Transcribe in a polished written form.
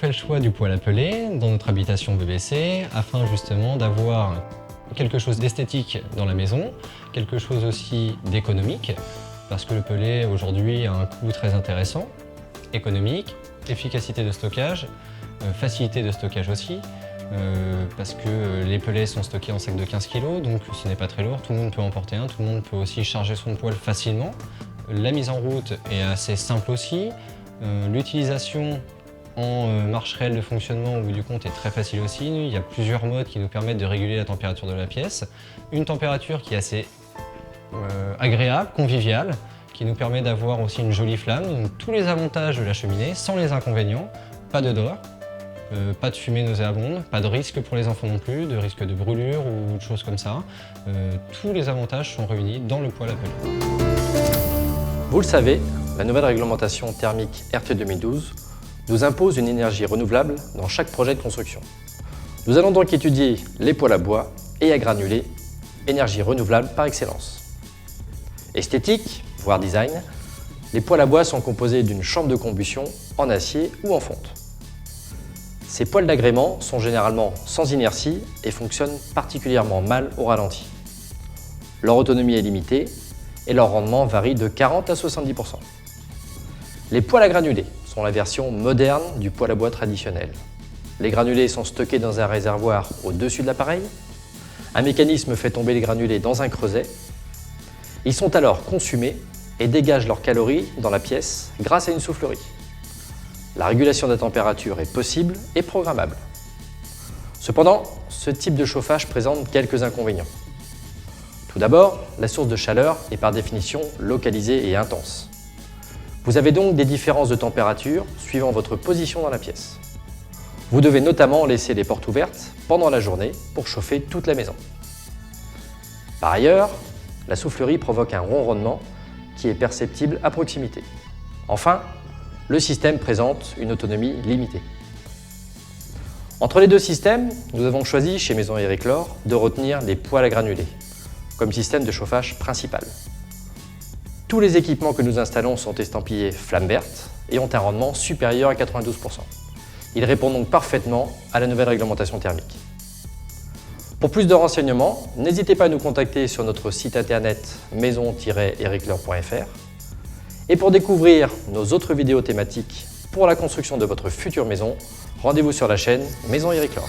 fait le choix du poêle à peler dans notre habitation BBC afin justement d'avoir quelque chose d'esthétique dans la maison, quelque chose aussi d'économique, parce que le pelet aujourd'hui a un coût très intéressant, économique, efficacité de stockage, facilité de stockage aussi, parce que les pellets sont stockés en sac de 15 kg, donc ce n'est pas très lourd, tout le monde peut en porter un, tout le monde peut aussi charger son poêle facilement. La mise en route est assez simple aussi, l'utilisation en marche réelle de fonctionnement au bout du compte est très facile aussi. Il y a plusieurs modes qui nous permettent de réguler la température de la pièce. Une température qui est assez agréable, conviviale, qui nous permet d'avoir aussi une jolie flamme. Donc, tous les avantages de la cheminée sans les inconvénients. Pas d'odeur, pas de fumée nauséabonde, pas de risque pour les enfants non plus, de risque de brûlure ou de choses comme ça. Tous les avantages sont réunis dans le poêle à peler. Vous le savez, la nouvelle réglementation thermique RT 2012 nous impose une énergie renouvelable dans chaque projet de construction. Nous allons donc étudier les poêles à bois et à granulés, énergie renouvelable par excellence. Esthétique, voire design, les poêles à bois sont composés d'une chambre de combustion en acier ou en fonte. Ces poêles d'agrément sont généralement sans inertie et fonctionnent particulièrement mal au ralenti. Leur autonomie est limitée et leur rendement varie de 40 à 70%. Les poêles à granulés sont la version moderne du poêle à bois traditionnel. Les granulés sont stockés dans un réservoir au-dessus de l'appareil. Un mécanisme fait tomber les granulés dans un creuset. Ils sont alors consumés et dégagent leurs calories dans la pièce grâce à une soufflerie. La régulation de la température est possible et programmable. Cependant, ce type de chauffage présente quelques inconvénients. Tout d'abord, la source de chaleur est par définition localisée et intense. Vous avez donc des différences de température suivant votre position dans la pièce. Vous devez notamment laisser les portes ouvertes pendant la journée pour chauffer toute la maison. Par ailleurs, la soufflerie provoque un ronronnement qui est perceptible à proximité. Enfin, le système présente une autonomie limitée. Entre les deux systèmes, nous avons choisi chez Maison Eric Lor de retenir les poêles à granulés comme système de chauffage principal. Tous les équipements que nous installons sont estampillés flamme verte et ont un rendement supérieur à 92%. Ils répondent donc parfaitement à la nouvelle réglementation thermique. Pour plus de renseignements, n'hésitez pas à nous contacter sur notre site internet maison-ericlor.fr. Et pour découvrir nos autres vidéos thématiques pour la construction de votre future maison, rendez-vous sur la chaîne Maison Eric Lor.